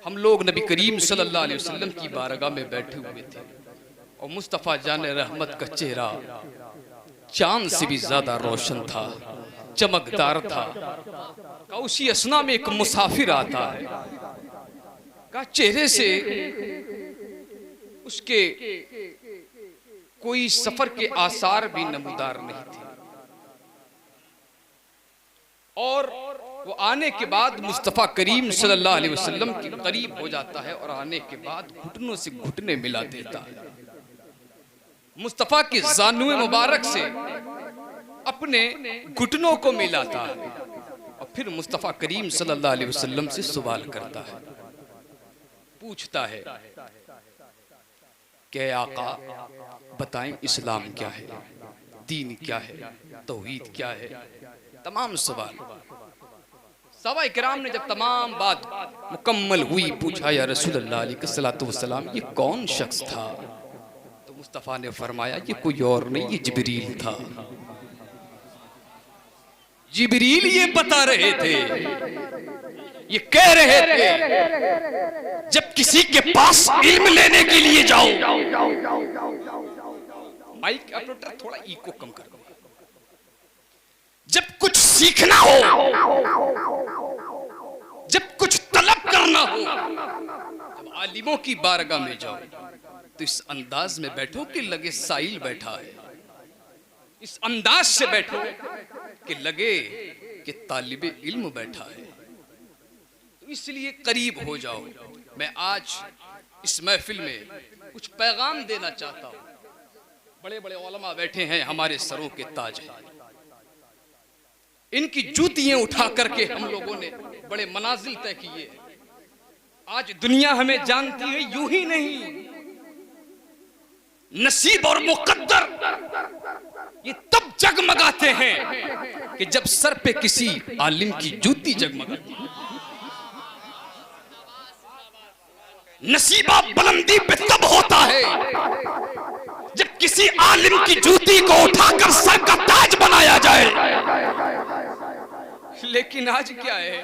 हम लोग नबी करीम सल्लल्लाहु अलैहि वसल्लम की बारगाह में बैठे हुए थे और मुस्तफ़ा जान रहमत का चेहरा चांद से भी ज्यादा रोशन था, चमकदार था। का उसी असना में एक मुसाफिर आता है, का चेहरे से उसके कोई सफर के आसार भी नमूदार नहीं थे। और वो आने के बाद मुस्तफ़ा करीम सल्लल्लाहु अलैहि वसल्लम के करीब हो जाता है और आने के बाद घुटनों से घुटने मिला देता है। मुस्तफ़ा के जानुए मुबारक से अपने घुटनों को मिलाता है और फिर मुस्तफ़ा करीम सल्लल्लाहु अलैहि वसल्लम से सवाल करता है, पूछता है कि आका बताएं इस्लाम क्या है, दीन क्या है, तौहीद क्या है। तमाम सवाल सहाबा किराम ने जब तमाम बात मुकम्मल हुई, पूछा या रसूलल्लाह अलैहिस्सलातु वस्सलाम ये कौन शख्स था? तो मुस्तफ़ा ने फरमाया ये कोई और नहीं, ये जिब्रील था। जिब्रील ये बता रहे थे, ये कह रहे थे जब किसी के पास इल्म लेने के लिए जाओ, माइक ऑपरेटर थोड़ा इको कम कर, जब कुछ सीखना हो, जब कुछ तलब करना हो, जब आलिमों की बारगाह में जाओ तो इस अंदाज में बैठो कि लगे साइल बैठा है, इस अंदाज से बैठो कि लगे कि तालिबे इल्म बैठा है। तो इसलिए करीब हो जाओ। मैं आज इस महफिल में कुछ पैगाम देना चाहता हूं। बड़े बड़े उलमा बैठे हैं, हमारे सरों के ताज हैं, इनकी जूतियां उठा करके हम लोगों ने बड़े मनाजिल तय किए। आज दुनिया हमें जानती है यूं ही नहीं, नसीब और मुकद्दर ये तब जगमगाते हैं कि जब सर पे किसी आलिम की जूती जगमगाती है। नसीबा बुलंदी पे तब होता है जब किसी आलिम की जूती को उठाकर सर का ताज बनाया जाए। लेकिन आज क्या है,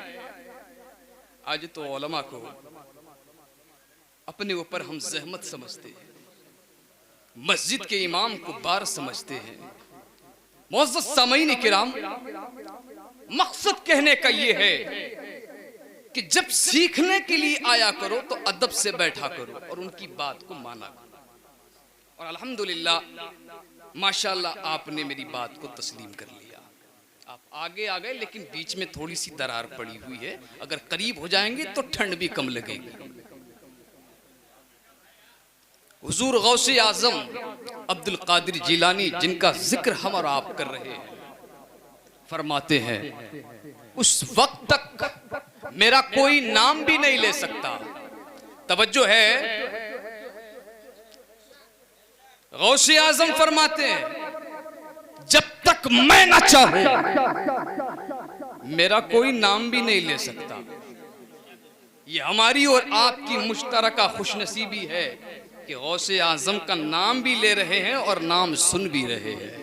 आज तो उलमा को अपने ऊपर हम जहमत समझते हैं, मस्जिद के इमाम को बार समझते हैं। मुअज़्ज़ज़ सामीन किराम, मकसद कहने का ये है कि जब सीखने के लिए आया करो तो अदब से बैठा करो और उनकी बात को माना करो। और अल्हम्दुलिल्लाह माशाअल्लाह आपने मेरी बात को तस्लीम कर लिया, आप आगे आ गए, लेकिन बीच में थोड़ी सी दरार पड़ी हुई है। अगर करीब हो जाएंगे तो ठंड भी कम लगेगी। हुजूर गौसे आजम अब्दुल कादिर जिलानी, जिनका जिक्र हम और आप कर रहे हैं, फरमाते हैं उस वक्त तक मेरा कोई नाम भी नहीं ले सकता। तवज्जो है, गौसे आजम फरमाते हैं जब तक मैं ना चाहूं मेरा कोई नाम भी नहीं ले सकता। ये हमारी और आपकी मुश्तरका खुशनसीबी है कि गौसे आजम का नाम भी ले रहे हैं और नाम सुन भी रहे हैं।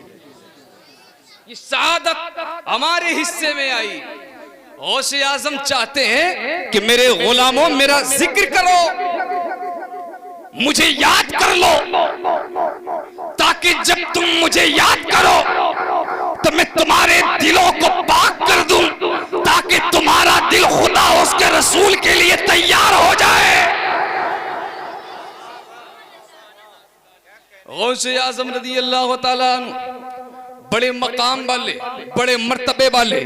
ये सआदत हमारे हिस्से में आई। गौसे आजम चाहते हैं कि मेरे गुलामों मेरा जिक्र करो, मुझे याद कर लो, ताकि जब तुम मुझे याद करो तो मैं तुम्हारे दिलों को पाक कर दूं, ताकि तुम्हारा दिल खुदा उसके रसूल के लिए तैयार हो जाए। गौसे आजम रज़ी अल्लाह तआला अन्हु बड़े मकाम वाले, बड़े मर्तबे वाले,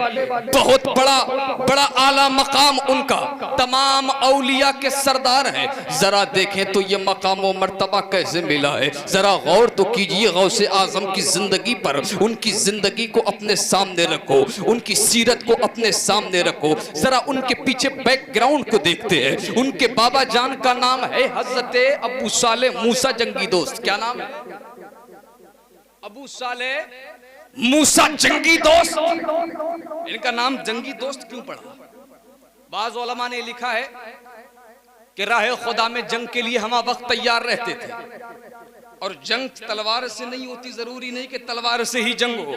बहुत बड़ा आला मकाम उनका, तमाम औलिया के सरदार हैं। जरा देखें तो ये मकाम व मर्तबा कैसे मिला है, जरा गौर तो कीजिए गौसे आजम की जिंदगी पर। उनकी जिंदगी को अपने सामने रखो, उनकी सीरत को अपने सामने रखो, जरा उनके पीछे बैकग्राउंड को देखते हैं। उनके बाबा जान का नाम है हजरत अबू सालेह मूसा जंगी दोस्त। क्या नाम है? अबू सालेह मूसा जंगी दोस्त। इनका नाम जंगी दोस्त क्यों पड़ा? बाज़ उलमा ने लिखा है कि राह खुदा में जंग के लिए हम वक्त तैयार रहते थे, और जंग तलवार से नहीं होती, जरूरी नहीं कि तलवार से ही जंग हो।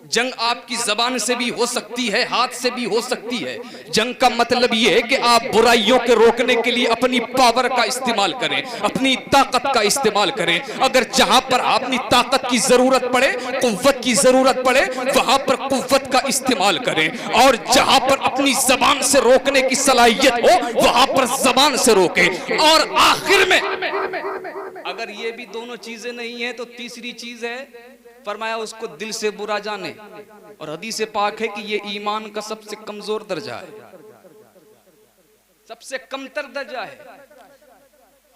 जंग आपकी जबान से भी हो सकती है, हाथ से भी हो सकती है। जंग का मतलब यह है कि आप बुराइयों के रोकने के लिए अपनी पावर का इस्तेमाल करें, अपनी ताकत का इस्तेमाल करें। अगर जहां पर अपनी ताकत की जरूरत पड़े, कुव्वत की जरूरत पड़े, वहां पर कुव्वत का इस्तेमाल करें। और जहां पर अपनी जबान से रोकने की सलाहियत हो, वहां पर जबान से रोकें। और आखिर में अगर ये भी दोनों चीजें नहीं है तो तीसरी चीज है, फरमाया उसको दिल से बुरा जाने। और हदीस पाक है कि ये ईमान का सबसे कमजोर दर्जा है, सबसे कमतर दर्जा है।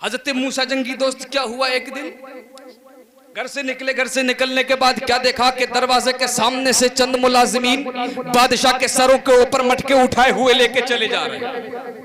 हजरत मूसा जंगी दोस्त क्या हुआ, एक दिन घर से निकले। घर से निकलने के बाद क्या देखा कि दरवाजे के सामने से चंद मुलाजिमीन बादशाह के सरों के ऊपर मटके उठाए हुए लेके चले जा रहे हैं।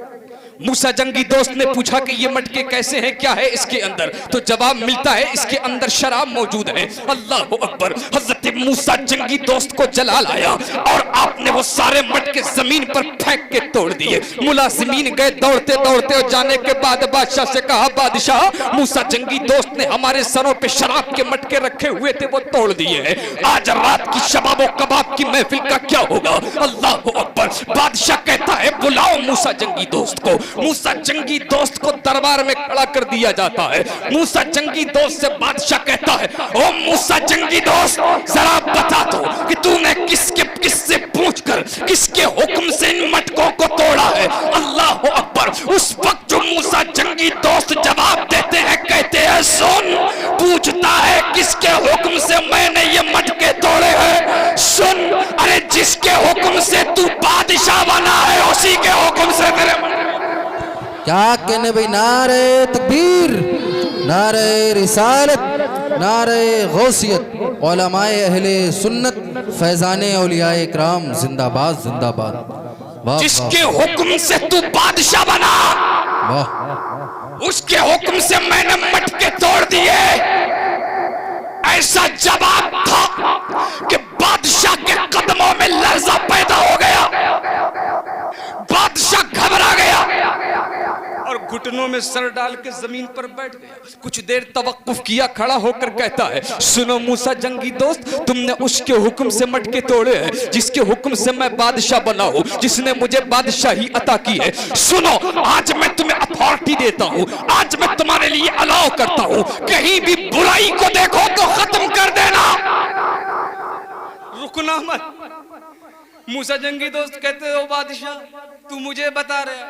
मूसा जंगी दोस्त ने पूछा कि ये मटके कैसे हैं, क्या है इसके अंदर? तो जवाब मिलता है इसके अंदर शराब मौजूद है। अल्लाह अकबर। हजरत मूसा जंगी दोस्त को जलाल आया और आपने वो सारे मटके जमीन पर फेंक के तोड़ दिए। मुलाजिमीन गए दौड़ते दौड़ते और जाने के बाद बादशाह से कहा, बादशाह मूसा जंगी दोस्त ने हमारे सरों पे शराब के मटके रखे हुए थे, वो तोड़ दिए हैं। आज रात की शबाब और कबाब की महफिल का क्या होगा? अल्लाह अकबर। बादशाह कहता है बुलाओ मूसा जंगी दोस्त को। मूसा जंगी दोस्त को दरबार में खड़ा कर दिया जाता है। मूसा जंगी दोस्त से बादशाह कहता है, ओ मूसा जंगी दोस्त, जरा बता दो कि तूने किससे पूछकर किसके हुक्म से इन मटकों को तोड़ा है? अल्लाह अकबर। उस वक्त जो मूसा जंगी दोस्त जवाब देते हैं, कहते हैं सुन, पूछता है किसके हुक्म से मैंने ये मटके तोड़े हैं? सुन, अरे जिसके हुक्म से तू बादशाह बना है उसी के हुक्म से तेरे क्या कहने भाई। नारे तकबीर, नारे रिसालत, नारे गौसियत, उलमाए अहले सुन्नत, फैजाने औलियाए इकराम जिंदाबाद जिंदाबाद। जिसके हुक्म से तू बादशाह बना, उसके हुक्म से मैंने मटके तोड़ दिए। ऐसा जवाब था कि बादशाह के कदमों में लर्जा पैदा हो गया। बादशाह घबरा गया और घुटनों में सर डाल के जमीन पर बैठ गया। कुछ देर तवक्कुफ किया, खड़ा होकर कहता है, सुनो मूसा जंगी दोस्त, तुमने उसके हुक्म से मटके तोड़े हैं जिसके हुक्म से मैं बादशाह बना हूं, जिसने मुझे बादशाही अता की है। सुनो, आज मैं तुम्हें अथॉरिटी देता हूं, आज मैं तुम्हारे लिए अलाउ करता हूं, कहीं भी बुराई को देखो तो खत्म कर देना, रुकना मत। मूसा जंगी दोस्त कहते हो, बादशाह तू मुझे बता रहे,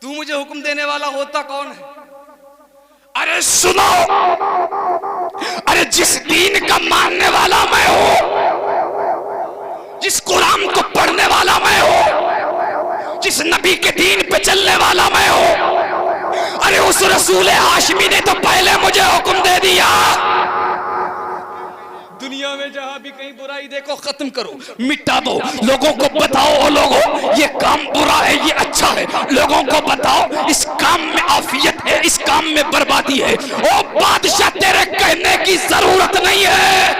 तू मुझे हुक्म देने वाला होता कौन है? अरे सुनो, अरे जिस दीन का मानने वाला मैं हूं, जिस कुरान को पढ़ने वाला मैं हूं, जिस नबी के दीन पे चलने वाला मैं हूं, अरे उस रसूल हाशमी ने तो पहले मुझे हुक्म दे दिया। दुनिया में जहां भी कहीं बुराई देखो खत्म करो, मिटा दो। लोगों को बताओ, ओ लोगों ये काम बुरा है, ये अच्छा है। लोगों को बताओ इस काम में आफियत है, इस काम में बर्बादी है। ओ बादशाह, तेरे कहने की जरूरत नहीं है,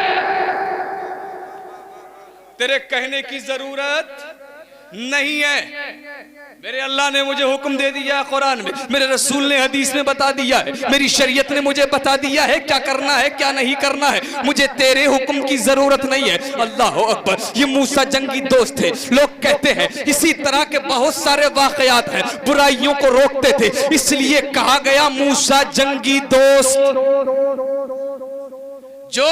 तेरे कहने की जरूरत नहीं है। मेरे अल्लाह ने मुझे हुक्म दे दिया है कुरान में, मेरे रसूल ने हदीस में बता दिया है, मेरी शरीयत ने मुझे बता दिया है क्या करना है क्या नहीं करना है। मुझे तेरे हुक्म की जरूरत नहीं है। अल्लाह अकबर। ये मूसा जंगी दोस्त थे। लोग कहते हैं इसी तरह के बहुत सारे वाकयात हैं, बुराइयों को रोकते थे, इसलिए कहा गया मूसा जंगी दोस्त। जो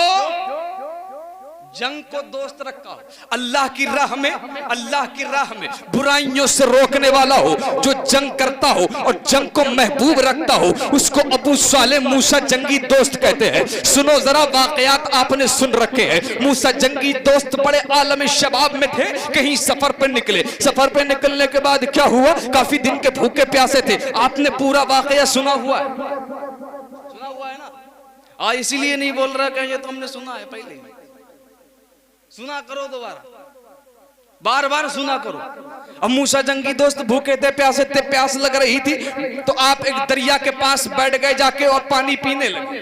जंग को दोस्त रखा हो, अल्लाह की राह में, अल्लाह की राह में बुराइयों से रोकने वाला हो, जो जंग करता हो और जंग को महबूब रखता हो, उसको अबू साले मूसा जंगी दोस्त कहते हैं। सुनो जरा, वाकयात आपने सुन रखे हैं। मूसा जंगी दोस्त बड़े आलम शबाब में थे, कहीं सफर पर निकले। सफर पर निकलने के बाद क्या हुआ, काफी दिन के भूखे प्यासे थे। आपने पूरा वाकया सुना हुआ है, सुना हुआ है ना? इसीलिए नहीं बोल रहा कि ये तो हमने सुना है पहले ही। सुना करो दोबारा, बार बार सुना करो। अब मूसा जंगी दोस्त भूखे थे, प्यासे थे, प्यास लग रही थी, तो आप एक दरिया के पास बैठ गए जाके और पानी पीने लगे।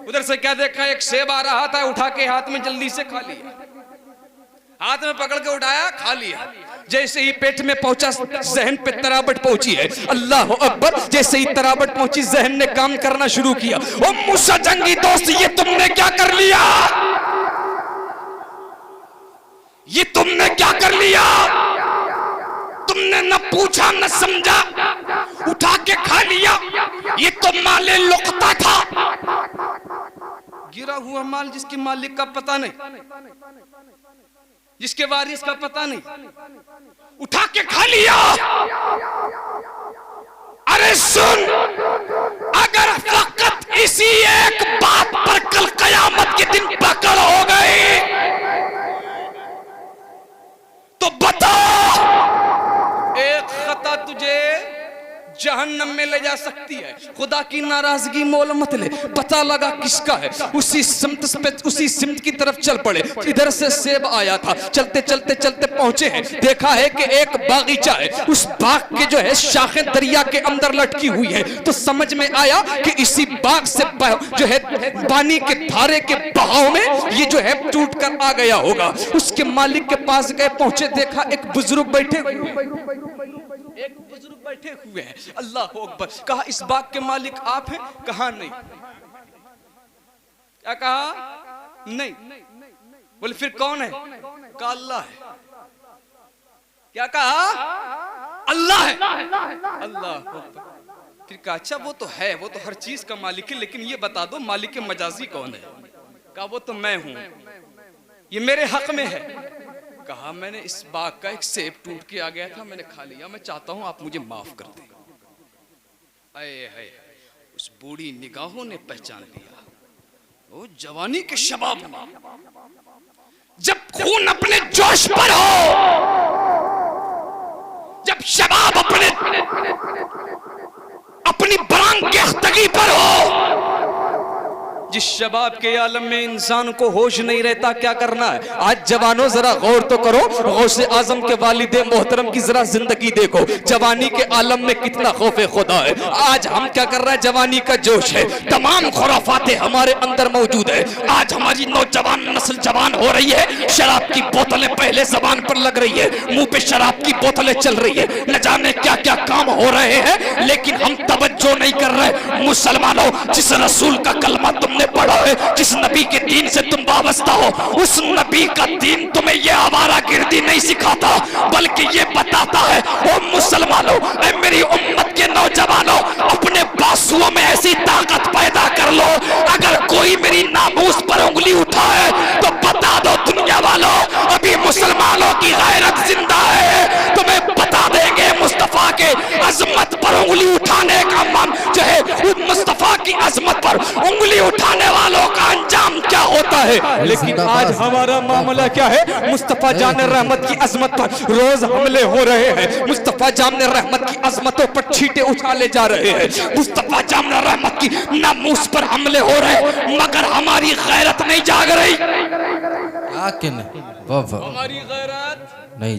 उधर से क्या देखा, एक सेब आ रहा था, उठा के हाथ में जल्दी से खा लिया। हाथ में पकड़ के उठाया, खा लिया। जैसे ही पेट में पहुंचा, जहन पे तराबट पहुंची है। अल्लाह अकबर। जैसे ही तराबट पहुंची, जहन ने काम करना शुरू किया। ओ मूसा जंगी दोस्त, ये तुमने क्या कर लिया? ये तुमने क्या कर लिया? तुमने न पूछा न समझा, उठा के खा लिया। ये तो माले लुकता था, गिरा हुआ माल जिसके मालिक का पता नहीं, जिसके वारिस का पता नहीं, उठा के खा लिया। अरे सुन, अगर फकत इसी एक बात पर कल कयामत के दिन पकड़ हो गई तो बता, एक खता तुझे जहन्नम में ले जा सकती है। खुदा की नाराजगी मोल मत ले, पता लगा किसका है, उसी सिमत की तरफ चल पड़े। इधर से सेब आया था, चलते चलते चलते पहुंचे हैं, देखा है कि एक बागीचा है, उस बाग के जो है शाखें दरिया के अंदर लटकी हुई है। तो समझ में आया कि इसी बाग से जो है पानी के धारे के बहाव में ये जो है टूट कर आ गया होगा। उसके मालिक के पास गए, पहुंचे, देखा एक बुजुर्ग बैठे हुए हैं। अल्लाह अकबर। कहा इस बाग के मालिक आप हैं? कहा नहीं। क्या कहा? नहीं। बोले फिर कौन है? कहा अल्लाह है। क्या कहा? अल्लाह है। अल्लाह अकबर। फिर कहा अच्छा वो तो है, वो तो हर चीज का मालिक है, लेकिन ये बता दो मालिक मजाजी कौन है? कहा वो तो मैं हूं, ये मेरे हक में है। कहा मैंने इस बाग का एक सेब टूट के आ गया था, मैंने खा लिया, मैं चाहता हूं आप मुझे माफ कर दें। उस बूढ़ी निगाहों ने पहचान लिया, वो जवानी के शबाब में, जब खून अपने जोश पर हो, जब शबाब अपनी बरांग गेख्तगी पर हो, जिस शबाब के आलम में इंसान को होश नहीं रहता, क्या करना है? आज जवानों जरा गौर तो करो, गौसे आजम के वालिदे मोहतरम की जरा जिंदगी देखो, जवानी के आलम में कितना खौफे खुदा है। आज हम क्या कर रहे हैं? जवानी का जोश है, तमाम खुराफातें हमारे अंदर मौजूद है। आज हमारी नौजवान नस्ल जवान हो रही है, शराब की बोतलें पहले जबान पर लग रही है, मुंह पे शराब की बोतलें चल रही है, न जाने क्या क्या काम हो रहे हैं, लेकिन हम तवज्जो नहीं कर रहे। मुसलमानों, जिस रसूल का कलमा तुमने पढ़ा है, जिस नबी के दीन से तुम वाबस्ता हो, उस नबी का दीन तुम्हें ये आवारागिर्दी नहीं सिखाता, बल्कि ये बताता है ओ मुसलमानों, ऐ मेरी उम्मत के नौजवानों, अपने बाजुओं में ऐसी ताकत पैदा कर लो, अगर कोई मेरी नामूस पर उंगली उठाए तो बता दो दुनिया वालों, अभी मुसलमानों की गैरत जिंदा है। तुम्हें बता देंगे मुस्तफा के अजमत पर उंगली उठाने का मन जो है, मुस्तफा की अजमत पर उंगली उठाने वालों का अंजाम क्या होता है। लेकिन आज हमारा मामला क्या है? मुस्तफा जाने रहमत की अजमत पर रोज हमले हो रहे हैं, मुस्तफा जाने रहमत की अजमतों पर छींटे उछाले जा रहे हैं, मुस्तफा जाने रहमत की नामूस पर हमले हो रहे, मगर हमारी गैरत नहीं जाग रही। हमारी गैरत नहीं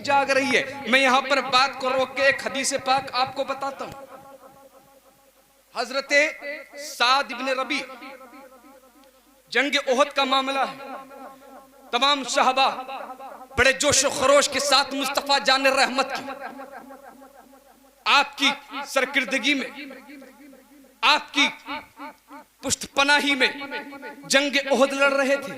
जाग रही है। मैं यहाँ पर बात को रोक के एक हदीस पाक आपको बताता हूँ। हजरते साद इब्न रबी, जंग ओहद का मामला है, तमाम सहाबा बड़े जोश खरोश के साथ मुस्तफा जाने रहमत की, आपकी सरकिर्दगी में, आपकी पुष्टपनाही में जंग ओहद लड़ रहे थे।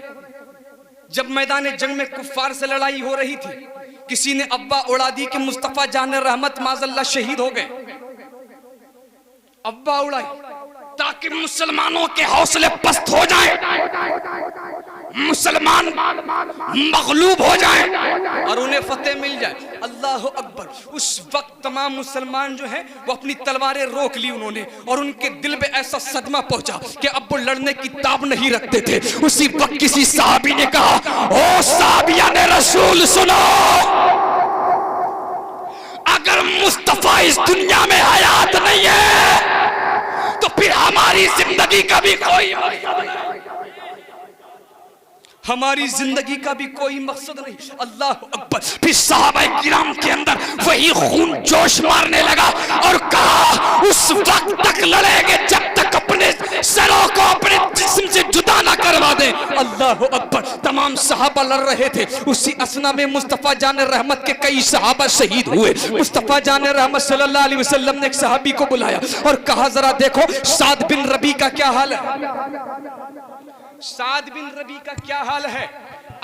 जब मैदान जंग में कुफ्फार से लड़ाई हो रही थी, किसी ने अब्बा उड़ा दी कि मुस्तफा जाने रहमत माज़अल्लाह शहीद हो गए। अब्बा उड़ाई ताकि मुसलमानों के हौसले पस्त हो जाएं, मुसलमान मगलूब हो जाएं और उन्हें फतेह मिल जाए। अल्लाह अकबर। उस वक्त तमाम मुसलमान जो है वो अपनी तलवारें रोक ली उन्होंने, और उनके दिल में ऐसा सदमा पहुंचा कि अब वो लड़ने की ताब नहीं रखते थे। उसी वक्त किसी साहबी ने कहा, ओ साहबिया ने रसूल सुनो, अगर मुस्तफा इस दुनिया में हयात नहीं है तो फिर हमारी जिंदगी का भी कोई मकसद नहीं, हमारी जिंदगी का भी कोई मकसद नहीं। अल्लाह अकबर। फिर सहाबाए किराम के अंदर वही खून जोश मारने लगा और कहा, उस वक्त तक लड़ेंगे जब तक अपने सरों को अपने जिस्म से जुदा ना करवा दे। अल्लाह अकबर। तमाम सहाबा लड़ रहे थे। उसी असना में मुस्तफा जाने रहमत के कई सहाबा शहीद हुए। मुस्तफा जाने रहमत सल्लल्लाहु अलैहि वसल्लम ने एक सहाबी को बुलाया और कहा, जरा देखो साद बिन रबी का क्या हाल है, साद बिन रबी का क्या हाल है।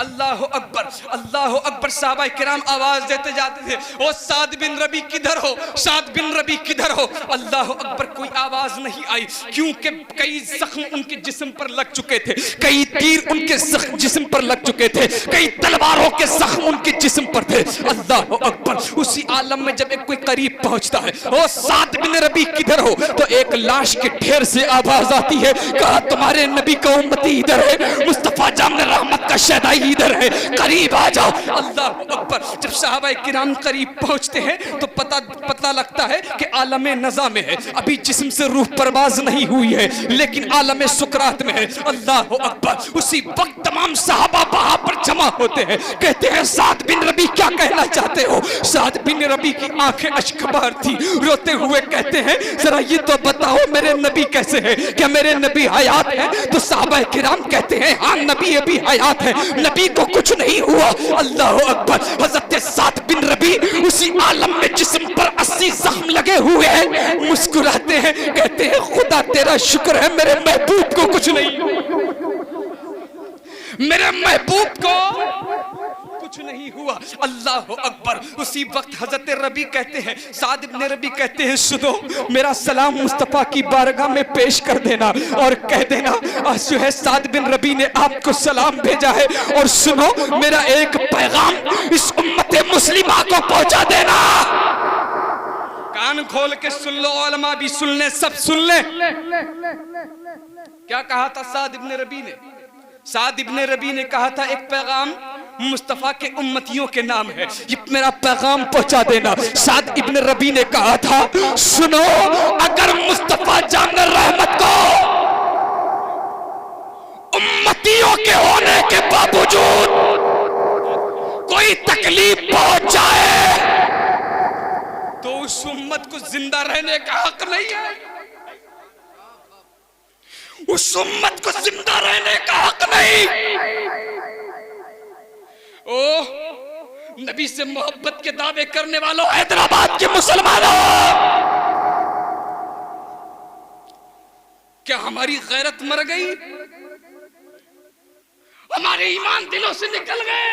अल्लाह अकबर, अल्लाह अकबर। साहबा किराम आवाज देते जाते थे, ओ साद बिन रबी किधर हो, साद बिन रबी किधर हो। अल्लाह अकबर, कोई आवाज नहीं आई, क्योंकि कई जख्म उनके जिस्म पर लग चुके थे, कई तीर उनके जिस्म पर लग चुके थे, कई तलवारों के जख्म उनके जिस्म पर थे। अल्लाह अकबर। उसी आलम में जब एक कोई करीब पहुंचता है, ओ साद बिन रबी किधर हो, तो एक लाश के ढेर से आवाज आती है, कहा तुम्हारे नबी का उम्मती इधर है, मुस्तफा जामने रहमत का शहदाई इधर है, करीब आ जाओ। अल्लाह अकबर। जब सहाबा किराम करीब पहुंचते हैं तो पता लगता है कि आलम नज़ा में है, अभी जिस्म से रूह परवाज नहीं हुई है, लेकिन आलम सुकरात में है। अल्लाह अकबर। उसी वक्त तमाम सहाबा वहां पर जमा होते हैं, कहते हैं साद बिन रबी क्या कहना चाहते हो। साद बिन रबी की आंखें अश्कबार थी, रोते हुए कहते हैं जरा ये तो बताओ मेरे नबी कैसे हैं, क्या मेरे नबी हयात हैं। तो सहाबा किराम कहते हैं हाँ नबी अभी हयात है, नबी को कुछ नहीं हुआ। अल्लाह अकबर। हजरत साद बिन रबी उसी आलम में जिस्म पर 80 जख्म लगे हुए हैं, मुस्कुराते हैं, कहते हैं खुदा तेरा शुक्र है मेरे महबूब को कुछ नहीं, मेरे महबूब को कुछ नहीं हुआ। अल्लाह अकबर। उसी वक्त हजरत रबी कहते हैं, साद इब्न रबी कहते हैं सुनो मेरा सलाम मुस्तफा की बारगाह में पेश कर देना और कह देना जो है साद बिन रबी ने आपको सलाम भेजा है, और सुनो मेरा एक पैगाम इस उम्मत मुस्लिमा को पहुंचा देना। कान खोल के सुन लो, उलमा भी सुन ले, सब सुन ले। क्या कहा था साद इब्न रबी ने? साद इब्न रबी ने कहा था एक पैगाम मुस्तफा के उम्मतियों के नाम है, ये मेरा पैगाम पहुंचा देना। साद इब्न रबी ने कहा था सुनो अगर मुस्तफा जान रहमत को उम्मतियों के होने के बावजूद कोई तकलीफ पहुंच जाए तो उस उम्मत को जिंदा रहने का हक नहीं है, उस उम्मत को जिंदा रहने का हक नहीं। ओ नबी से मोहब्बत के दावे करने वालों, हैदराबाद के मुसलमानों, क्या हमारी गैरत मर गई? हमारे ईमान दिलों से निकल गए?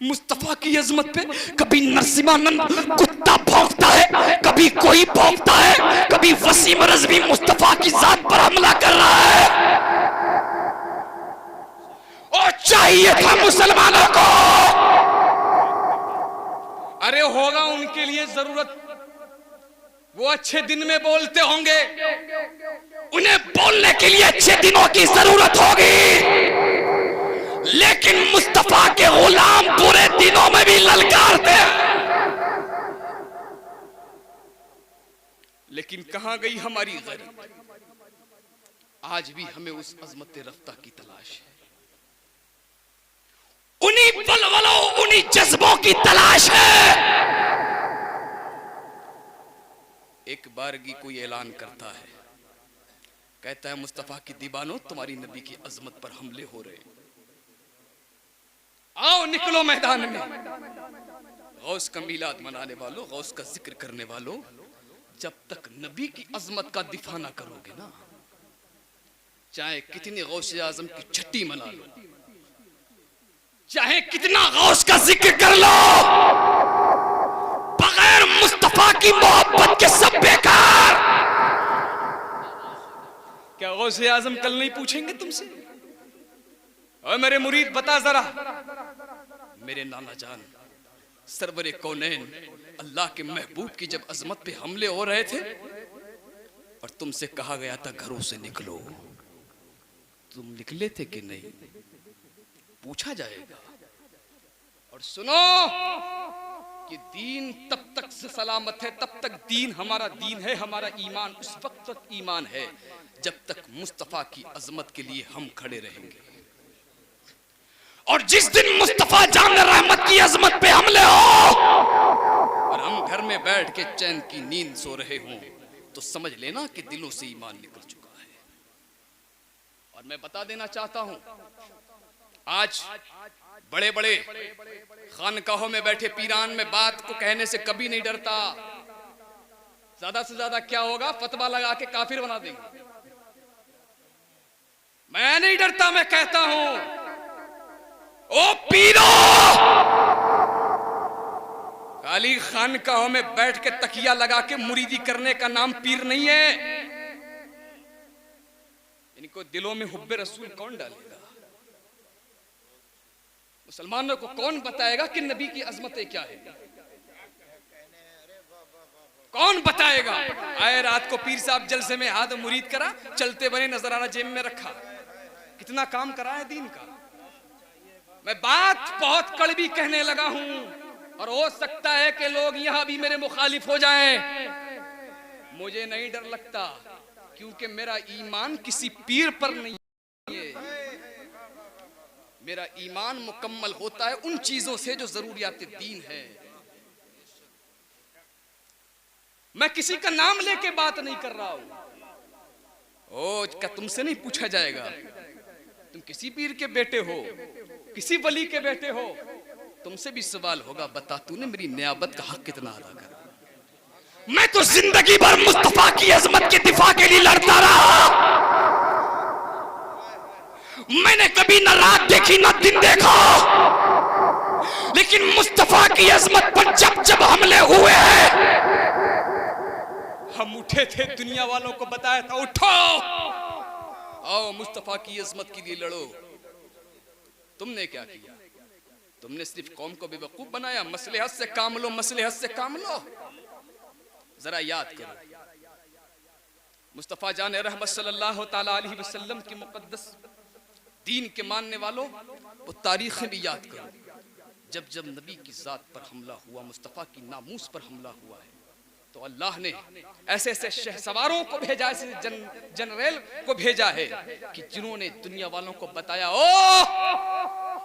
मुस्तफा की अजमत पे कभी नरसिमानंद कुत्ता भौंकता है, कभी कोई भौंकता है, कभी वसीम रज़वी मुस्तफा की जात पर हमला कर रहा है। और चाहिए था मुसलमानों को, अरे होगा उनके लिए जरूरत, वो अच्छे दिन में बोलते होंगे, उन्हें बोलने के लिए अच्छे दिनों की जरूरत होगी, लेकिन मुस्तफा के गुलाम बुरे दिनों में भी ललकारते हैं। लेकिन कहां गई हमारी गैरत? आज भी हमें उस अजमत रफ्ता की तलाश है, उन्हीं बलवलों, उन्हीं जज्बों की तलाश है। एक बारगी कोई ऐलान करता है, कहता है मुस्तफा की दीवानों तुम्हारी नबी की अजमत पर हमले हो रहे हैं, आओ निकलो मैदान में। गौस का मीलाद मनाने वालों, गौस का जिक्र करने वालों, जब तक नबी की अजमत का दिफा ना करोगे ना, चाहे कितनी गौस आजम की छट्टी मना लो, चाहे कितना गौस का जिक्र कर लो, बगैर मुस्तफा की मोहब्बत के सब बेकार। क्या गौस आजम कल नहीं पूछेंगे तुमसे, और मेरे मुरीद बता जरा, मेरे नाना जान सरवरे कौनैन अल्लाह के महबूब की जब अजमत पे हमले हो रहे थे और तुमसे कहा गया था घरों से निकलो, तुम निकले थे कि नहीं? पूछा जाएगा। और सुनो कि दीन तब तक से सलामत है, तब तक दीन हमारा दीन है, हमारा ईमान उस वक्त तक ईमान है जब तक मुस्तफा की अजमत के लिए हम खड़े रहेंगे। और जिस दिन मुस्तफा जान रहमत की अजमत पे हमले हो और हम घर में बैठ के चैन की नींद सो रहे हों, तो समझ लेना कि दिलों से ईमान निकल चुका है। और मैं बता देना चाहता हूं, आज बड़े बड़े खानकाहों में बैठे पीरान में बात को कहने से कभी नहीं डरता, ज्यादा से ज्यादा क्या होगा, फतवा लगा के काफिर बना देंगे। मैं नहीं डरता, मैं कहता हूं ओ पीरो, खाली खानकाहों में बैठ के तकिया लगा के मुरीदी करने का नाम पीर नहीं है। इनको दिलों में हुब्बे रसूल कौन डालेगा? मुसलमानों को कौन बताएगा कि नबी की अजमतें क्या है? कौन बताएगा? आए रात को पीर साहब जलसे में हाथ मुरीद करा, चलते बने नजराना जेब में रखा, कितना काम करा है दीन का। मैं बात बहुत कड़वी कहने लगा हूं और हो सकता है कि लोग यहां भी मेरे मुखालिफ हो जाएं। मुझे नहीं डर लगता, क्योंकि मेरा ईमान किसी पीर पर नहीं है। मेरा ईमान मुकम्मल होता है उन चीजों से जो जरूरियात दीन है। मैं किसी का नाम लेके बात नहीं कर रहा हूं। ओ क्या तुमसे नहीं पूछा जाएगा? तुम किसी पीर के बेटे हो, किसी वली के बेटे हो, तुमसे भी सवाल होगा, बता तूने मेरी नियाबत का हक कितना अदा करा? मैं तो जिंदगी भर मुस्तफा की अजमत के दिफा के लिए लड़ता रहा। मैंने कभी न रात देखी न दिन देखा, लेकिन मुस्तफा की अजमत पर जब जब हमले हुए हैं, हम उठे थे, दुनिया वालों को बताया था उठो, आओ मुस्तफा की अजमत के लिए लड़ो। तुमने क्या किया? तुमने सिर्फ कौम को बेवकूफ बनाया। मसलहत से काम लो, मसलहत से काम लो। जरा याद करो, मुस्तफा जान रहमत सल्लल्लाहु ताला अलैहि वसल्लम की मुकद्दस दीन के मानने वालों, वो तारीखें भी याद करो। जब जब नबी की जात पर हमला हुआ, मुस्तफा की नामूस पर हमला हुआ है, तो अल्लाह ने ऐसे ऐसे शहसवारों को भेजा, ऐसे जनरल को भेजा है कि जिन्होंने दुनिया वालों को बताया, ओ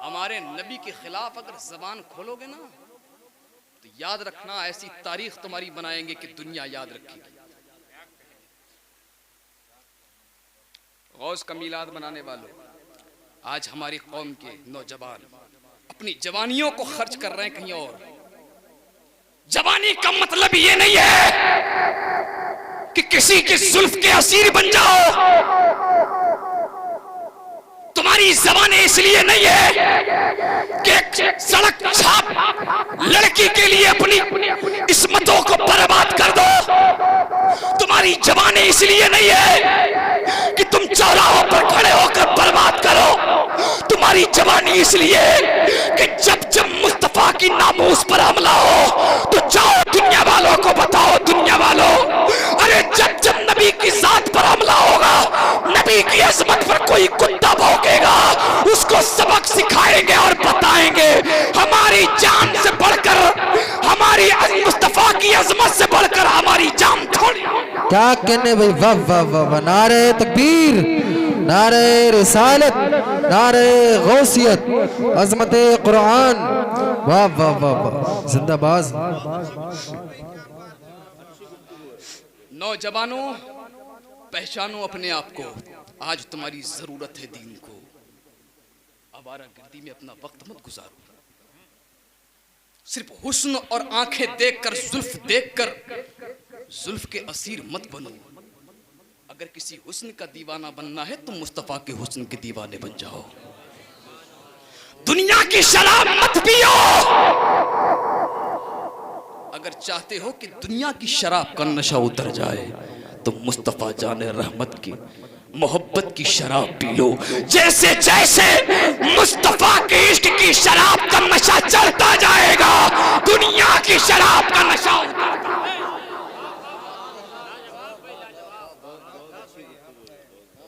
हमारे नबी के खिलाफ अगर जबान खोलोगे ना, तो याद रखना ऐसी तारीख तुम्हारी बनाएंगे कि दुनिया याद रखेगी। गौस का मिलाद बनाने वालों, आज हमारी कौम के नौजवान अपनी जवानियों को खर्च कर रहे हैं कहीं और। जवानी का मतलब ये नहीं है कि किसी की जुल्फ के असीर बन जाओ। तुम्हारी जबानें इसलिए नहीं है कि एक सड़क छाप लड़की के लिए अपनी इस्मतों को बर्बाद कर दो। तुम्हारी जबानें इसलिए नहीं है कि तुम चौराहों पर खड़े होकर बर्बाद करो। तुम्हारी जवानी इसलिए कि जब जब मुस्तफा की नामूस पर हमला हो तो जाओ दुनिया वालों को बताओ, दुनिया वालों, अरे जब जब नबी की जात पर हमला होगा, नबी की अजमत पर कोई कुत्ता भौंकेगा, उसको सबक सिखाएंगे और बताएंगे हमारी जान से बढ़कर, हमारी मुस्तफा की अजमत से बढ़कर हमारी जान थोड़ी। क्या कहने भाई, वाह वाह वाह वाह, नारे तकबीर, नारे रिसालत, नारे गौसियत, अजमत कुरान, वाह वाह वाह वाह, जिंदाबाद। नौजवानों, पहचानो अपने आप को, आज तुम्हारी जरूरत है दीन को। आवारागर्दी में अपना वक्त मत गुजारो। सिर्फ हुस्न और आंखें देखकर, जुल्फ देखकर जुल्फ के असीर मत बनो। अगर किसी हुस्न का दीवाना बनना है तो मुस्तफा के हुस्न के दीवाने बन जाओ। दुनिया की शराब मत पियो। अगर चाहते हो कि दुनिया की शराब का नशा उतर जाए तो मुस्तफा जाने रहमत की मोहब्बत की शराब पी लो। जैसे जैसे मुस्तफा के इश्क की शराब का नशा चढ़ता जाएगा, दुनिया की शराब का नशा उतरता है।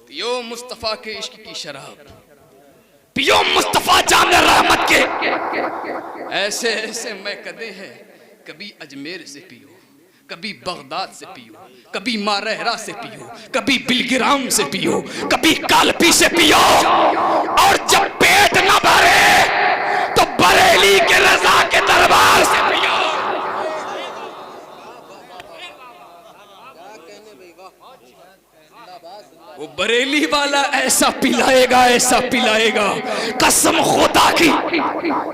पियो मुस्तफा के इश्क की शराब, पियो मुस्तफा जाने रहमत के ऐसे ऐसे मैं कदे हैं। कभी अजमेर से पियो, कभी बगदाद से पियो, कभी मारहरा से पियो, कभी बिलगिराम से पियो, कभी कालपी से पियो, और जब पेट न भरे तो बरेली के रजा के दरबार से पियो। वो बरेली वाला ऐसा पिलाएगा, ऐसा पिलाएगा, कसम खुदा की,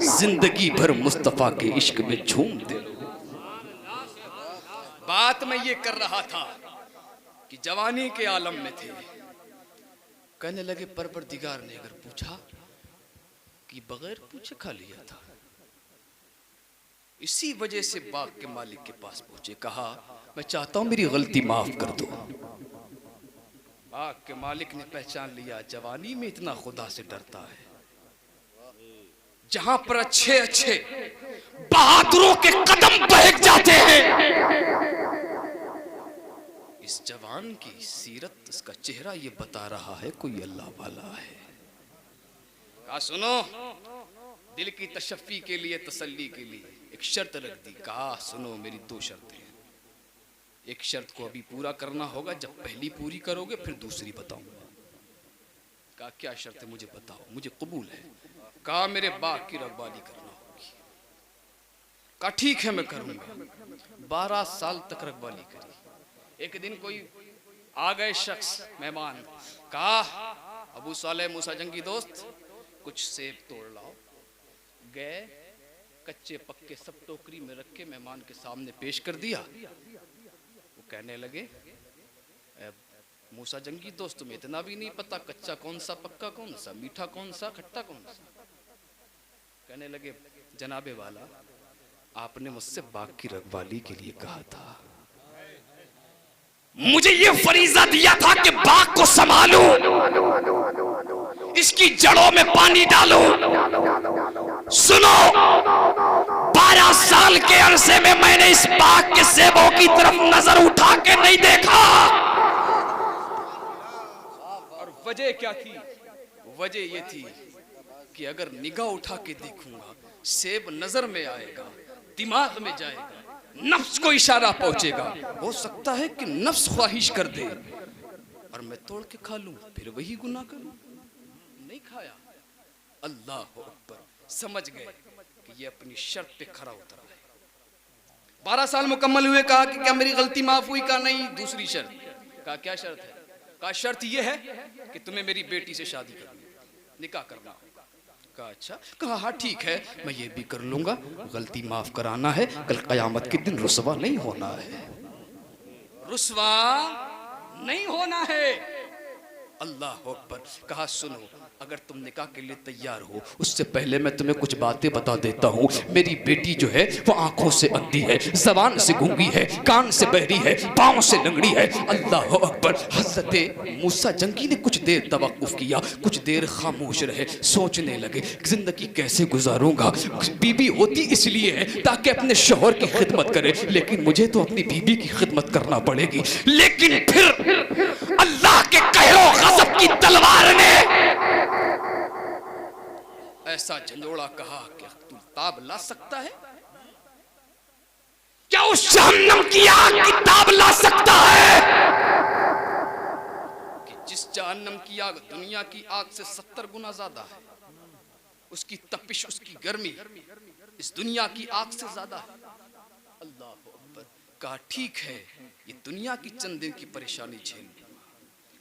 जिंदगी भर मुस्तफा के इश्क में झूम दे। बात मैं ये कर रहा था कि जवानी के आलम में थे, कहने लगे परवरदिगार ने अगर पूछा कि बगैर पूछे खा लिया था। इसी वजह से बाग के मालिक के पास पहुंचे, कहा मैं चाहता हूं मेरी गलती माफ कर दो। बाग के मालिक ने पहचान लिया जवानी में इतना खुदा से डरता है। जहां पर अच्छे अच्छे बहादुरों के कदम बहक जाते हैं, इस जवान की सीरत, इसका चेहरा ये बता रहा है कोई अल्लाह वाला है। कहा सुनो, दिल की तशफ़ी के लिए, तसल्ली के लिए एक शर्त रख दी। कहा सुनो मेरी दो शर्तें हैं, एक शर्त को अभी पूरा करना होगा, जब पहली पूरी करोगे फिर दूसरी बताऊंगा। कहा क्या शर्त है मुझे बताओ, मुझे कबूल है। कहा मेरे बाग की रखवाली करना होगी। कहा ठीक है मैं करूंगा। 12 साल तक रखवाली करी। एक दिन कोई आ गए शख्स मेहमान, कहा अबू साले मूसा जंगी दोस्त कुछ सेब तोड़ लाओ। गए, कच्चे पक्के सब टोकरी में रख के मेहमान के सामने पेश कर दिया। वो कहने लगे मूसा जंगी दोस्त तुम्हें इतना भी नहीं पता कच्चा कौन सा, पक्का कौन सा, मीठा कौन सा, खट्टा कौन सा। कहने लगे जनाबे वाला आपने मुझसे बाग की रखवाली के लिए कहा था, मुझे ये फरीजा दिया था कि बाग को संभालूं, इसकी जड़ों में पानी डालूं। सुनो, 12 साल के अरसे में मैंने इस बाग के सेबों की तरफ नजर उठा के नहीं देखा। और वजह क्या थी? वजह ये थी कि अगर निगाह उठा के देखूंगा, सेब नजर में आएगा, दिमाग में जाएगा, नफ्स को इशारा पहुंचेगा। हो सकता है कि नफ्स ख्वाहिश कर दे और मैं तोड़ के खा लूं, फिर वही गुनाह करूं। नहीं खाया। अल्लाह अकबर, समझ गए कि ये अपनी शर्त पे खरा उतरा है। 12 साल मुकम्मल हुए। कहा कि क्या मेरी गलती माफ हुई? कहा नहीं, दूसरी शर्त। कहा क्या शर्त है? कहा शर्त ये है कि तुम्हें मेरी बेटी से शादी करनी, निकाह करना। कहा अच्छा। कहा हाँ ठीक है, मैं ये भी कर लूंगा, गलती माफ कराना है, कल कयामत के दिन रुसवा नहीं होना है, रुसवा नहीं होना है। अल्लाह अकबर। कहा सुनो, अगर तुम निकाह के लिए तैयार हो, उससे पहले मैं तुम्हें कुछ बातें बता देता हूँ। मेरी बेटी जो है वो आंखों से अंधी है, जबान से गूंगी है, कान से बहरी है, पाँव से लंगड़ी है। अल्लाह अकबर। हज़रत मूसा जंगी ने कुछ देर तवक्कुफ किया, कुछ देर खामोश रहे, सोचने लगे जिंदगी कैसे गुजारूंगा। बीबी होती इसलिए है ताकि अपने शौहर की खिदमत करे, लेकिन मुझे तो अपनी बीबी की खिदमत करना पड़ेगी। लेकिन फिर अल्लाह के कहरो गज़ब की तलवार ने ऐसा झंझोड़ा कहा कि तू ताब ला सकता है क्या? उस जहन्नम की आग की ताब ला सकता है कि जिस जहन्नम की आग दुनिया की आग से 70 गुना ज्यादा है, उसकी तपिश, उसकी गर्मी इस दुनिया की आग से ज्यादा है। अल्लाह अकबर। कहा ठीक है, ये दुनिया की चंद दिन की परेशानी झेल।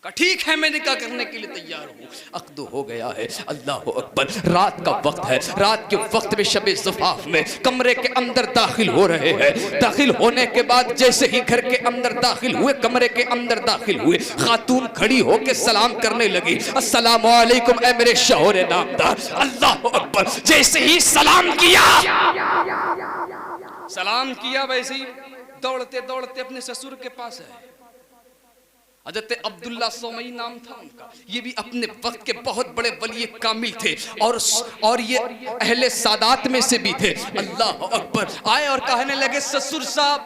कहा ठीक है, मैं निकाह करने के लिए तैयार हूँ। अक़्द हो गया है। अल्लाह अकबर। रात का वक्त है। रात के वक्त में शब ज़फ़ाफ़ में कमरे के अंदर दाखिल हो रहे हैं। दाखिल होने के बाद जैसे ही घर के अंदर दाखिल हुए, कमरे के अंदर दाखिल हुए, खातून खड़ी होकर सलाम करने लगी, अस्सलामु अलैकुम ए मेरे शौहर नामदार। अल्लाह अकबर। जैसे ही सलाम किया वैसे ही दौड़ते दौड़ते अपने ससुर के पास है। हज़रत अब्दुल्ला सोमई नाम था उनका। ये भी अपने वक्त के बहुत बड़े वली कामिल थे और ये अहले सादात में से भी थे। अल्लाह अकबर। आए और कहने लगे ससुर साहब,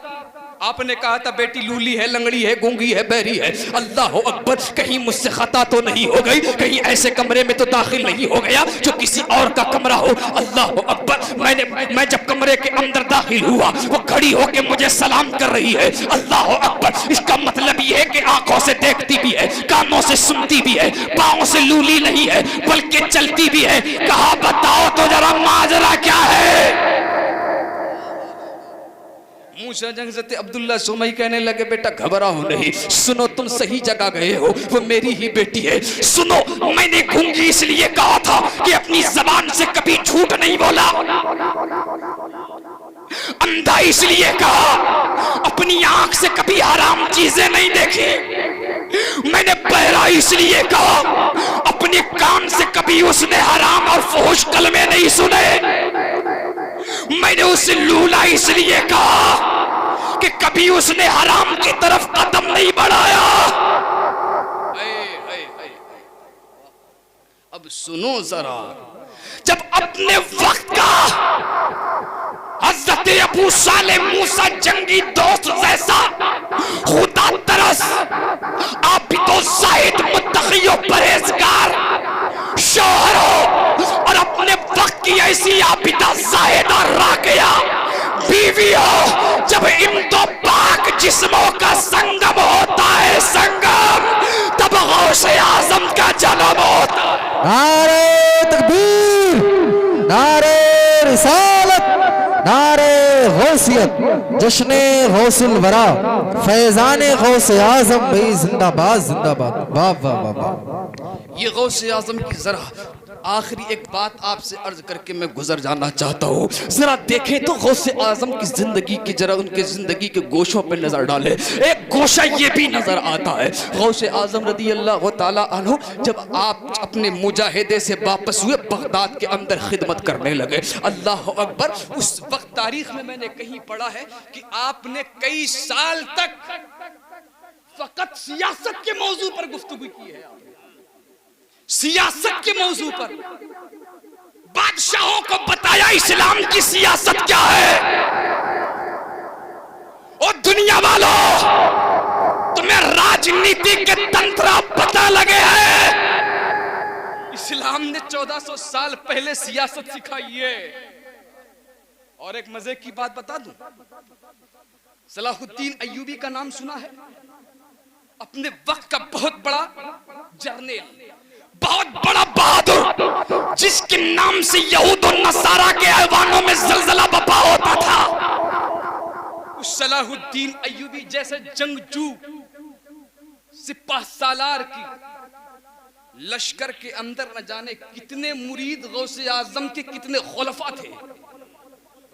आपने कहा था बेटी लूली है, लंगड़ी है, गूंगी है, बहरी है। अल्लाह अकबर। कहीं मुझसे खता तो नहीं हो गई? कहीं ऐसे कमरे में तो दाखिल नहीं हो गया जो किसी और का कमरा हो? अल्लाह अकबर। मैं जब कमरे के अंदर दाखिल हुआ, वो खड़ी होके मुझे सलाम कर रही है। अल्लाह अकबर। इसका मतलब ये है कि आंखों से देखती भी है, कानों से सुनती भी है, पाँव से लूली नहीं है बल्कि चलती भी है। कहा बताओ तो जरा माजरा क्या है? मूसा हज़रत अब्दुल्ला सुमई कहने लगे बेटा घबराओ नहीं, सुनो तुम सही जगह गए हो, वो मेरी ही बेटी है। सुनो, मैंने गूंगी इसलिए कहा था कि अपनी जबान से कभी झूठ नहीं बोला, अंधा इसलिए कहा अपनी आंख से कभी हराम चीजें नहीं देखी, मैंने बहरा इसलिए कहा अपने कान से कभी उसने हराम और फहुश कलमे नहीं सुने। मैंने उसे लूला इसलिए कहा कि कभी उसने हराम की तरफ कदम नहीं बढ़ाया। अब सुनो जरा, जब अपने वक्त का हज़रत अबू साले मूसा जंगी दोस्त जैसा खुदा तरस, आप भी तो जाहिद मुत्तकी और परहेजगार शौहर हो और अपने वक्त की ऐसी आबिदा जाहिदा राकिया बीवी हो, जब इन दो पाक जिस्मों का संगम होता है, संगम, तब गौसे आजम का जन्म होता है। नारे तकबीर, नारे रिसालत, नारे गौसियत, जश्ने गौसुल वरा, फैजाने गौसे आजम भाई जिंदाबाद जिंदाबाद। वाह वाह वाह वाह। ये गौसे आजम की जरा आखिरी एक बात आपसे अर्ज करके मैं गुजर जाना चाहता हूँ। जरा देखें तो गौसे आजम की जिंदगी की, जरा उनके जिंदगी के गोशों पर नजर डालें। एक गोशा ये भी नजर आता है, गौसे आजम रदी अल्लाह ताला अन्हु जब आप अपने मुजाहिदे से वापस हुए, बगदाद के अंदर खिदमत करने लगे। अल्लाह अकबर। उस वक्त तारीख में मैंने कहीं पढ़ा है कि आपने कई साल तक फकत सियासत के मौजू पर गुफ्तगू की है। सियासत के मौजू पर बादशाहों को बताया इस्लाम की सियासत क्या है। और दुनिया वालों, तुम्हें राजनीति के तंत्र पता लगे हैं। इस्लाम ने 1400 साल पहले सियासत सिखाई है। और एक मजे की बात बता दूं, सलाहुद्दीन अय्यूबी का नाम सुना है? अपने वक्त का बहुत बड़ा जर्नल, बहुत बड़ा बहादुर, जिसके नाम से यहूद और नसारा के ऐवानों में जलजला बपा होता था। उस सलाहुद्दीन अय्यूबी जैसे जंगजू सिपाह सालार की लश्कर के अंदर न जाने कितने मुरीद गौसे आजम के, कितने खुलफा थे।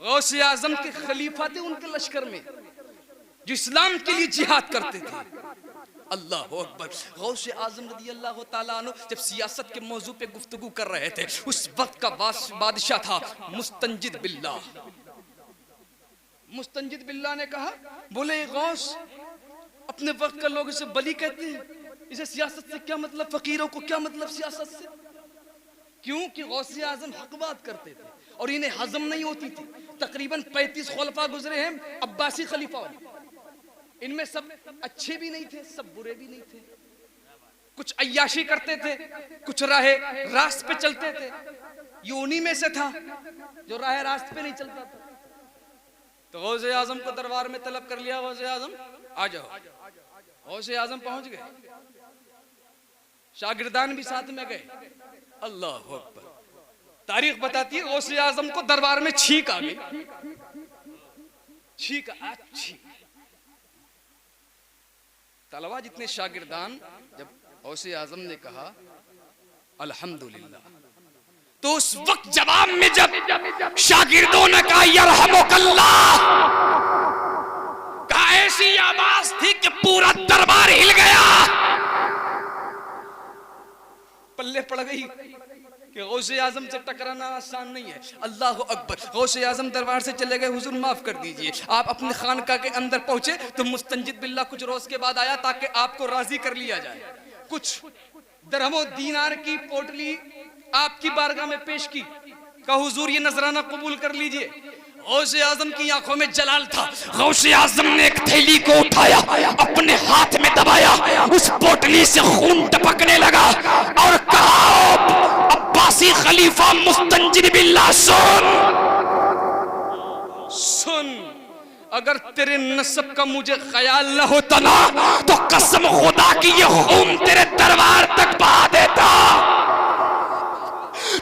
गौसे आजम के खलीफा थे उनके लश्कर में, जो इस्लाम के लिए जिहाद करते थे। अल्लाह अकबर। गौसे आजम रदी अल्लाह ताला अन्हु जब सियासत के मौजू पे गुफ्तगू कर रहे थे, उस वक्त का बादशाह था मुस्तंजिद बिल्लाह। मुस्तंजिद बिल्लाह ने कहा, बोले गौस, अपने वक्त का लोग इसे बली कहते हैं, इसे सियासत से क्या मतलब, फकीरों को क्या मतलब सियासत से? क्योंकि गौसे आजम हक बात करते थे और इन्हें हजम नहीं होती थी। तकरीबन 35 खुलफा गुजरे हैं अब्बासी खलीफा, इनमें सब अच्छे भी नहीं थे, सब बुरे भी नहीं थे। कुछ अय्याशी करते थे, कुछ राहे रास्त पे चलते थे। ये उन्हीं में से था जो राहे रास्त पे नहीं चलता था। तो गौसे आजम को दरबार में तलब कर लिया, गौसे आजम आ जाओ। गौसे आजम पहुंच गए, शागिर्दान भी साथ में गए। अल्लाह अकबर। तारीख बताती है गौसे आजम को दरबार में छींक आ गई। छींक अच्छी तलवा जितने शागिर्दान, जब गौसे आजम ने कहा अल्हम्दुलिल्लाह, तो उस वक्त जवाब में जब शागिर्दों ने कहा यरहमुकल्लाह, कहा, ऐसी आवाज थी कि पूरा दरबार हिल गया। पल्ले पड़ गई कि गौसे आजम से टकराना आसान नहीं है। अल्लाह अकबर। गौसे आजम दरबार से चले गए, हुजूर माफ कर दीजिए। आप अपने खानका के अंदर पहुंचे तो मुस्तंजिद बिल्लाह कुछ रोज के बाद आया ताकि आपको राजी कर लिया जाए। कुछ दरहमो दीनार की पोटली आपकी बारगाह में पेश की, कहा हुजूर ये नजराना कबूल कर लीजिए। गौसे आजम की आंखों में जलाल था। गौसे आजम ने एक थैली को उठाया, अपने हाथ में दबाया, उस पोटली से खून टपकने लगा और कहा, अब्बासी खलीफा मुस्तंजिद बिल्लाह, सुन, अगर तेरे नस्ब का मुझे ख्याल न होता ना, तो कसम खुदा की ये खून तेरे दरबार तक बहा देता,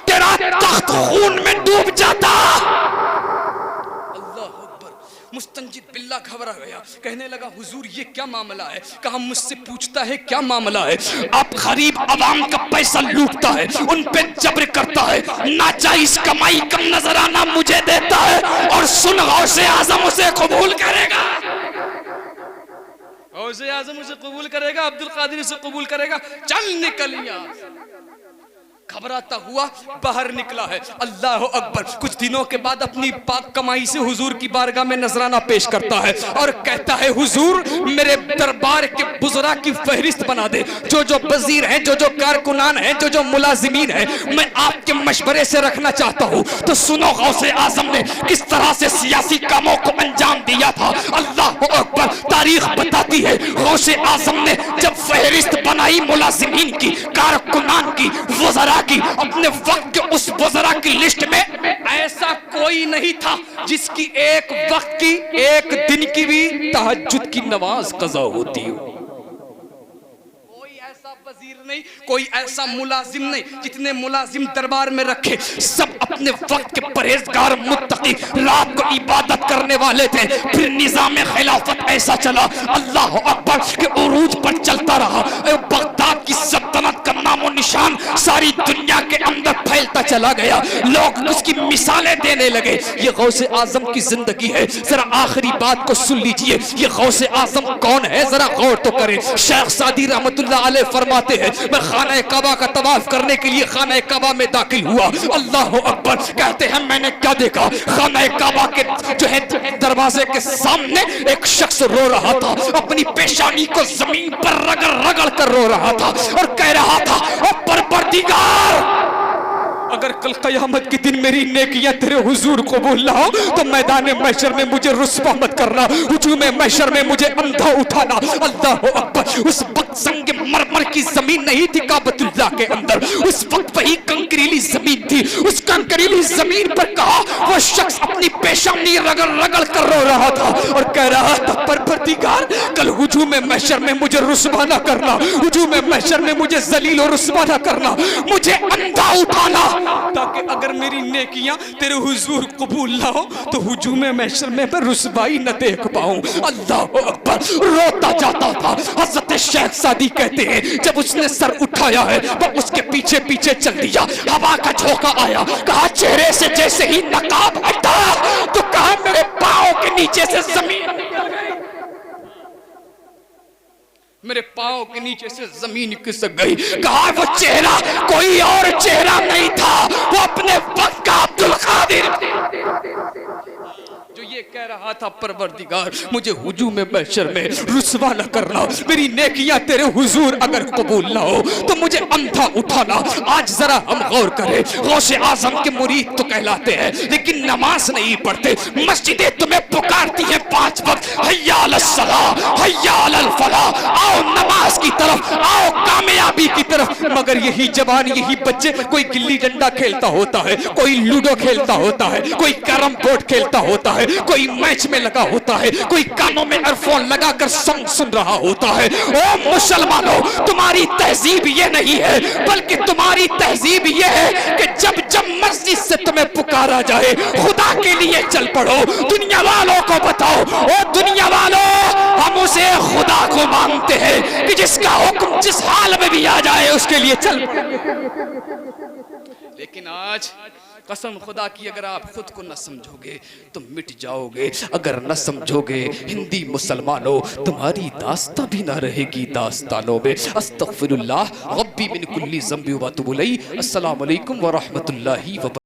तेरा तख्त खून में डूब जाता। मुस्तंजिद बिल्लाह घबरा गया, कहने लगा हुजूर ये क्या मामला है? कहा मुझसे पूछता है क्या मामला है? आप गरीब आवाम का पैसा लूटता है, उन पे जबर करता है, नाजायज कमाई कम नजराना मुझे देता है, और सुन गौसे आजम उसे कबूल करेगा। गौसे आजम उसे कबूल करेगा, अब्दुल कादिर उसे कबूल करेगा। चल निकल यहाँ। घबराता हुआ बाहर निकला है। अल्लाह अकबर। कुछ दिनों के बाद अपनी पाक कमाई से हुजूर की बारगाह में नजराना पेश करता है और कहता है, हुजूर मेरे दरबार के बुजुर्ग की फहरिस्त बना दे, जो जो वजीर हैं, जो जो कारकुनान हैं, जो जो मुलाजिमीन हैं, मैं आपके मशवरे से रखना चाहता हूँ। तो सुनो गौसे आजम ने किस तरह से सियासी कामों को अंजाम दिया था। अल्लाह अकबर। तारीख बताती है गौसे आजम ने जब फहरिस्त बनाई मुलाजिमीन की, कारकुनान की, वज़रा की, अपने वक्त के उस वज़रा की लिस्ट में ऐसा कोई नहीं था जिसकी एक वक्त की, एक दिन की भी तहज्जुद की नमाज कज़ा होती हो। वजीर नहीं, कोई ऐसा मुलाजिम नहीं। जितने मुलाजिम दरबार में रखे सब अपने वक्त के परहेजगार, मुत्तकी, रात को इबादत करने वाले थे। फिर निजाम खिलाफत ऐसा चला, अल्लाह अकबर, के उरूज पर चलता रहा। बगदाद की सल्तनत का नामो निशान सारी दुनिया के अंदर फैलता चला गया। लोग उसकी मिसालें देने लगे। ये गौसे आजम की जिंदगी है। जरा आखिरी बात को सुन लीजिए, ये गौसे आजम कौन है, जरा गौर तो करें। शेख सादी रहमतुल्लाह अलैह फरमाते हैं, मैं खाना काबा का तवाफ करने के लिए खाना काबा में दाखिल हुआ। अल्लाह अकबर। कहते हैं मैंने क्या देखा, खाना काबा के जो है दरवाजे के सामने एक शख्स रो रहा था, अपनी पेशानी को जमीन पर रगड़ रगड़ कर रो रहा था और कह रहा था, ओ परवरदिगार, अगर कल कयामत के दिन मेरी नेकियां तेरे हुजूर को बोल रहा हो तो मैदान महशर में मुझे रुस्वा मत करना, हुजूम महशर में मुझे अंधा उठाना। अल्लाह अकबर। उस वक्त संग मरमर की जमीन नहीं थी काबतुल्लाह के अंदर, उस वक्त वही कंकरीली जमीन थी। उस कंकरीली जमीन पर कहा वो शख्स अपनी पेशानी रगड़ रगड़ कर रो रहा था और कह रहा था, परवरदिगार, कल हुजूम महशर में मुझे रुस्वा न करना, हुजूम महशर में मुझे जलील और रुस्वा न करना, मुझे अंधा उठाना, ताकि अगर मेरी नेकियां तेरे हुजूर कबूल ना हो तो हुजूम महशर में मैं रुसवाई न देख पाऊं। अल्लाह अकबर। रोता जाता था। हज़रत शेख सादी कहते हैं जब उसने सर उठाया है तो उसके पीछे पीछे चल दिया। हवा का झोंका आया, कहा चेहरे से जैसे ही नकाब हटा तो कहा मेरे पांव के नीचे से जमीन निकल गई, मेरे पांव के नीचे से जमीन खिसक गई। कहा वो चेहरा कोई और चेहरा नहीं था, वो अपने वक्त का अब्दुल कादिर जो ये कह रहा था, परवरदिगार मुझे हुजूम महशर में रुसवा न करना, मेरी नेकियां तेरे हुजूर अगर कबूल ना हो तो मुझे अंधा उठाना। आज जरा हम गौर करें, गौसे आजम के मुरीद तो कहलाते हैं लेकिन नमाज नहीं पढ़ते। मस्जिदें तुम्हें पुकारती हैं 5 वक्त, हय्या अलस सलाह, हय्या अलल फलाह, आओ नमाज की तरफ, आओ कामयाबी की तरफ, मगर यही जवान, यही बच्चे, कोई गिल्ली डंडा खेलता होता है, कोई लूडो खेलता होता है, कोई कैरम बोर्ड खेलता होता है, कोई मैच में लगा होता है, कोई कानों में ईयरफोन लगाकर सॉन्ग सुन रहा होता है। ओ मुसलमानों, तुम्हारी तहजीब ये नहीं है, बल्कि तुम्हारी तहजीब ये है कि जब जब मस्जिद से तुम्हें पुकारा जाए खुदा के लिए चल पड़ो। दुनिया वालों को बताओ, ओ दुनिया वालों, हम उसे खुदा को मानते हैं कि जिसका हुक्म जिस हाल में भी आ जाए उसके लिए चल। लेकिन आज कसम खुदा की अगर आप खुद को न समझोगे तो मिट जाओगे, अगर न समझोगे हिंदी मुसलमानों तुम्हारी दास्तां भी ना रहेगी दास्तानों में। अस्तगफिरुल्लाह रब्बी मिन कुल्ली ज़ंबि व अतूबु इलैहि। अस्सलामु अलैकुम व रहमतुल्लाहि व